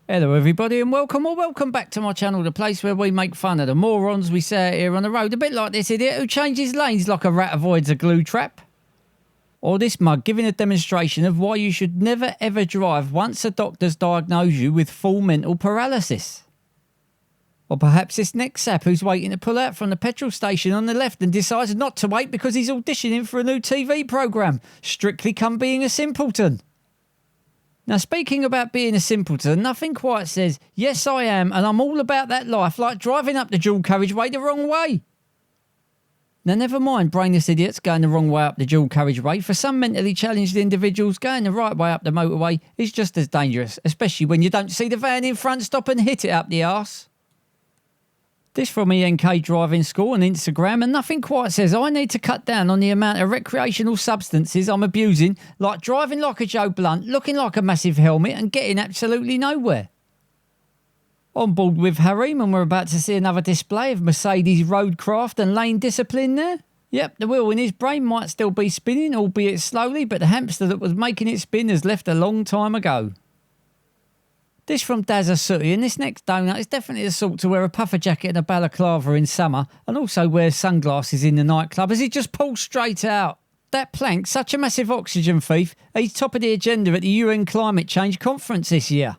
Hello everybody and welcome back to my channel, the place where we make fun of the morons we say out here on the road, a bit like this idiot who changes lanes like a rat avoids a glue trap. Or this mug giving a demonstration of why you should never ever drive once the doctors diagnose you with full mental paralysis. Or perhaps this next sap who's waiting to pull out from the petrol station on the left and decides not to wait because he's auditioning for a new TV programme, Strictly Come Being a Simpleton. Now, speaking about being a simpleton, nothing quite says, yes I am and I'm all about that life, like driving up the dual carriageway the wrong way. Now, never mind brainless idiots going the wrong way up the dual carriageway. For some mentally challenged individuals, going the right way up the motorway is just as dangerous, especially when you don't see the van in front stop and hit it up the arse. This from ENK Driving School on Instagram, and nothing quite says I need to cut down on the amount of recreational substances I'm abusing, like driving like a Joe Blunt, looking like a massive helmet and getting absolutely nowhere. On board with Harim, and we're about to see another display of Mercedes roadcraft and lane discipline there. Yep, the wheel in his brain might still be spinning, albeit slowly, but the hamster that was making it spin has left a long time ago. This from Dazza Sooty, and this next donut is definitely the sort to wear a puffer jacket and a balaclava in summer and also wears sunglasses in the nightclub as he just pulls straight out. That plank, such a massive oxygen thief, he's top of the agenda at the UN Climate Change Conference this year.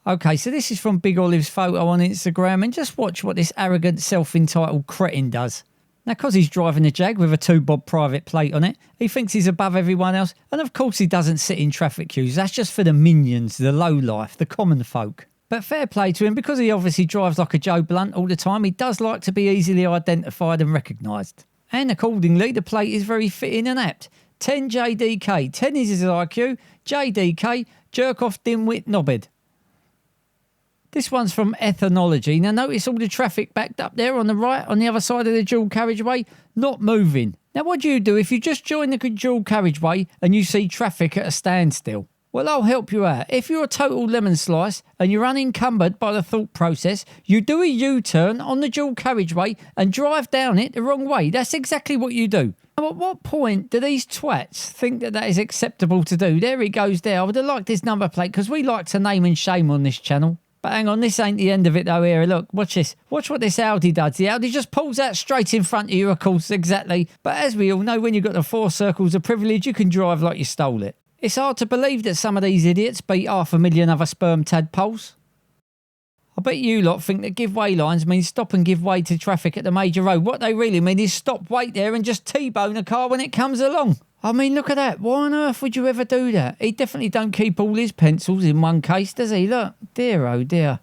Okay, so this is from Big Olive's photo on Instagram, and just watch what this arrogant self-entitled cretin does. Now, because he's driving a Jag with a 2-bob private plate on it, he thinks he's above everyone else, and of course he doesn't sit in traffic queues. That's just for the minions, the lowlife, the common folk. But fair play to him, because he obviously drives like a Joe Blunt all the time, he does like to be easily identified and recognised. And accordingly, the plate is very fitting and apt. 10 JDK, 10 is his IQ, JDK, jerk off dimwit knobhead. This one's from Ethnology. Now notice all the traffic backed up there on the right, on the other side of the dual carriageway, not moving. Now what do you do if you just join the dual carriageway and you see traffic at a standstill? Well, I'll help you out. If you're a total lemon slice and you're unencumbered by the thought process, you do a U-turn on the dual carriageway and drive down it the wrong way. That's exactly what you do. Now, at what point do these twats think that is acceptable to do? There he goes there. I would have liked his number plate because we like to name and shame on this channel. But hang on, this ain't the end of it though here. Look, watch this. Watch what this Audi does. The Audi just pulls out straight in front of you, of course, exactly. But as we all know, when you've got the 4 circles of privilege, you can drive like you stole it. It's hard to believe that some of these idiots beat 500,000 other sperm tadpoles. I bet you lot think that give way lines mean stop and give way to traffic at the major road. What they really mean is stop, wait there and just T-bone a car when it comes along. I mean, look at that. Why on earth would you ever do that? He definitely don't keep all his pencils in one case, does he? Look, dear oh dear.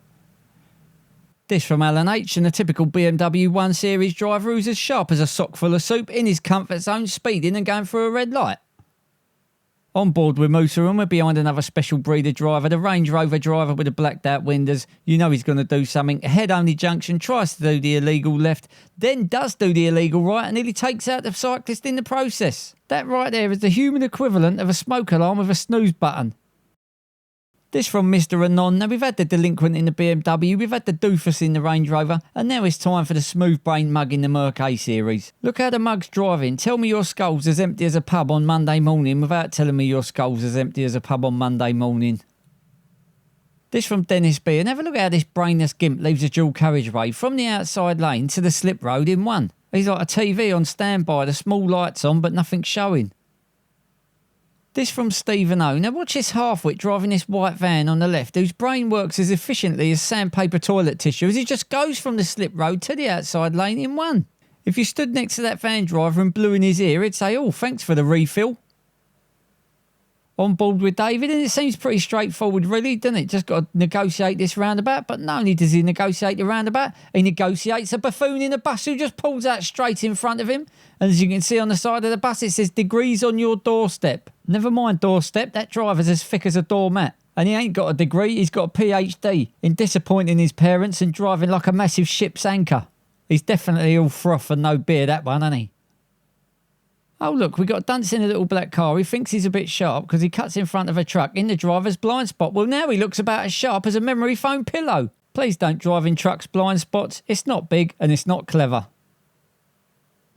This from Alan H, and a typical BMW 1 Series driver who's as sharp as a sock full of soup in his comfort zone, speeding and going through a red light. On board with Musa, and we're behind another special breeder driver, the Range Rover driver with the blacked out windows. You know he's going to do something. Head-only junction, tries to do the illegal left, then does do the illegal right and nearly takes out the cyclist in the process. That right there is the human equivalent of a smoke alarm with a snooze button. This from Mr. Anon. Now, we've had the delinquent in the BMW, we've had the doofus in the Range Rover, and now it's time for the smooth brain mug in the Merc A series. Look how the mug's driving. Tell me your skull's as empty as a pub on Monday morning without telling me your skull's as empty as a pub on Monday morning. This from Dennis B. And have a look how this brainless gimp leaves a dual carriageway from the outside lane to the slip road in one. He's like a TV on standby, the small lights on but nothing showing. This from Stephen O. Now watch this half-wit driving this white van on the left whose brain works as efficiently as sandpaper toilet tissue as he just goes from the slip road to the outside lane in one. If you stood next to that van driver and blew in his ear, he'd say, oh, thanks for the refill. On board with David, and it seems pretty straightforward really, doesn't it? Just got to negotiate this roundabout, but not only does he negotiate the roundabout, he negotiates a buffoon in a bus who just pulls out straight in front of him. And as you can see on the side of the bus, it says degrees on your doorstep. Never mind doorstep, that driver's as thick as a doormat. And he ain't got a degree, he's got a PhD in disappointing his parents and driving like a massive ship's anchor. He's definitely all froth and no beer, that one, ain't he? Oh look, we got Dunce in a little black car. He thinks he's a bit sharp because he cuts in front of a truck in the driver's blind spot. Well, now he looks about as sharp as a memory foam pillow. Please don't drive in trucks' blind spots. It's not big and it's not clever.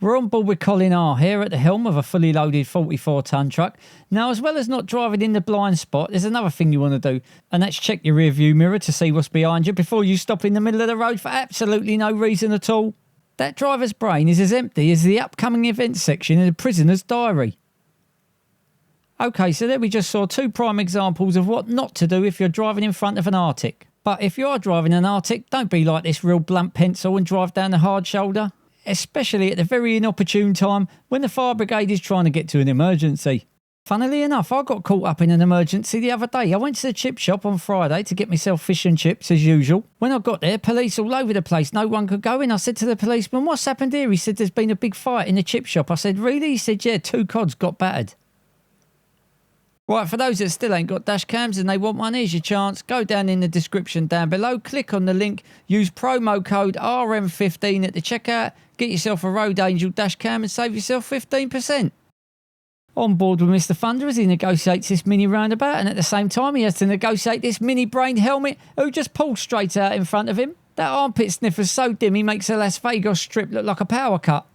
We're on board with Colin R here at the helm of a fully loaded 44-tonne truck. Now, as well as not driving in the blind spot, there's another thing you want to do, and that's check your rear view mirror to see what's behind you before you stop in the middle of the road for absolutely no reason at all. That driver's brain is as empty as the upcoming events section in the prisoner's diary. Okay, so there we just saw two prime examples of what not to do if you're driving in front of an Arctic. But if you are driving an Arctic, don't be like this real blunt pencil and drive down the hard shoulder. Especially at the very inopportune time when the fire brigade is trying to get to an emergency. Funnily enough, I got caught up in an emergency the other day. I went to the chip shop on Friday to get myself fish and chips as usual. When I got there, police all over the place. No one could go in. I said to the policeman, "What's happened here?" He said, "There's been a big fight in the chip shop." I said, "Really?" He said, "Yeah, 2 cods got battered." Right, for those that still ain't got dash cams and they want one, here's your chance. Go down in the description down below, click on the link, use promo code RM15 at the checkout, get yourself a Road Angel dash cam and save yourself 15%. On board with Mr. Thunder as he negotiates this mini roundabout, and at the same time he has to negotiate this mini-brained helmet who just pulls straight out in front of him. That armpit sniffer's so dim he makes a Las Vegas strip look like a power cut.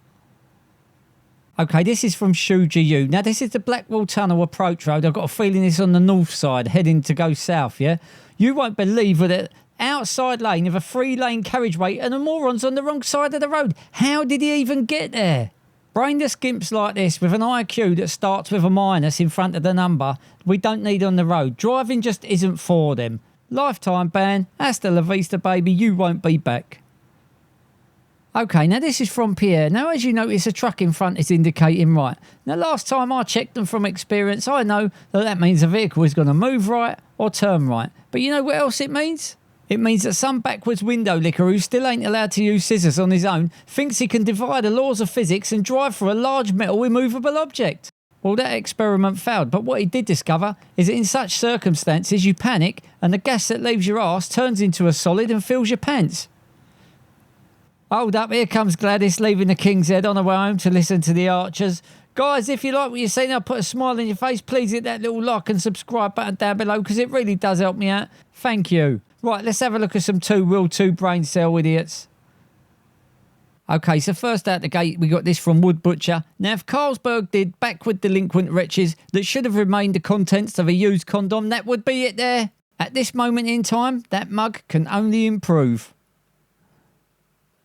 Okay, this is from Shujiu. Now, this is the Blackwall Tunnel approach road. I've got a feeling it's on the north side, heading to go south, yeah? You won't believe what an outside lane of a 3-lane carriageway and a moron's on the wrong side of the road. How did he even get there? Brainless gimps like this with an IQ that starts with a minus in front of the number, we don't need on the road. Driving just isn't for them. Lifetime ban. Hasta la vista, baby. You won't be back. Okay, now this is from Pierre. Now, as you notice, a truck in front is indicating right. Now, last time I checked them from experience, I know that means a vehicle is going to move right or turn right. But you know what else it means? It means that some backwards window licker who still ain't allowed to use scissors on his own thinks he can defy the laws of physics and drive through a large metal immovable object. Well, that experiment failed, but what he did discover is that in such circumstances you panic and the gas that leaves your arse turns into a solid and fills your pants. Hold up, here comes Gladys leaving the King's Head on her way home to listen to the Archers. Guys, if you like what you're seeing, I'll put a smile on your face. Please hit that little like and subscribe button down below because it really does help me out. Thank you. Right, let's have a look at some two brain cell idiots. Okay, so first out the gate, we got this from Wood Butcher. Now, if Carlsberg did backward delinquent wretches that should have remained the contents of a used condom, that would be it there. At this moment in time, that mug can only improve.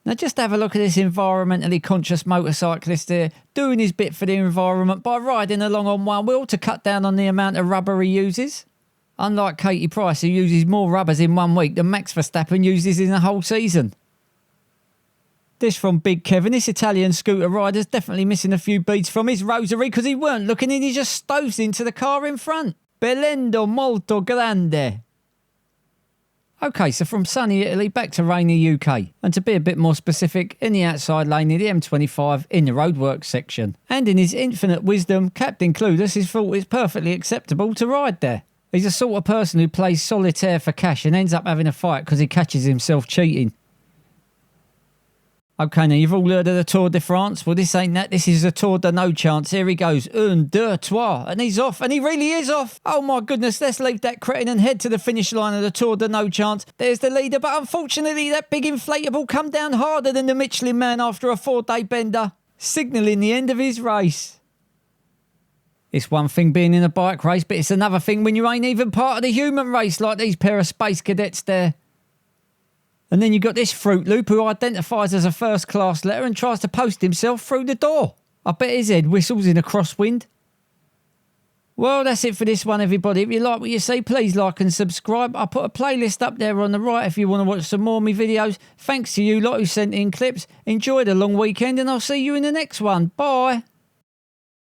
Now just have a look at this environmentally conscious motorcyclist here, doing his bit for the environment by riding along on one wheel to cut down on the amount of rubber he uses. Unlike Katie Price, who uses more rubbers in 1 week than Max Verstappen uses in a whole season. This from Big Kevin. This Italian scooter rider's definitely missing a few beads from his rosary because he weren't looking and he just stoves into the car in front. Bellendo molto grande. Okay, so from sunny Italy back to rainy UK. And to be a bit more specific, in the outside lane of the M25 in the roadworks section. And in his infinite wisdom, Captain Clueless has thought it's perfectly acceptable to ride there. He's the sort of person who plays solitaire for cash and ends up having a fight because he catches himself cheating. Okay, now you've all heard of the Tour de France. Well, this ain't that. This is the Tour de No Chance. Here he goes. 1, 2, 3. And he's off. And he really is off. Oh, my goodness. Let's leave that cretin and head to the finish line of the Tour de No Chance. There's the leader. But unfortunately, that big inflatable come down harder than the Michelin Man after a 4-day bender, signalling the end of his race. It's one thing being in a bike race, but it's another thing when you ain't even part of the human race like these pair of space cadets there. And then you got this Fruit Loop who identifies as a first-class letter and tries to post himself through the door. I bet his head whistles in a crosswind. Well, that's it for this one, everybody. If you like what you see, please like and subscribe. I'll put a playlist up there on the right if you want to watch some more of my videos. Thanks to you lot who sent in clips. Enjoy the long weekend and I'll see you in the next one. Bye.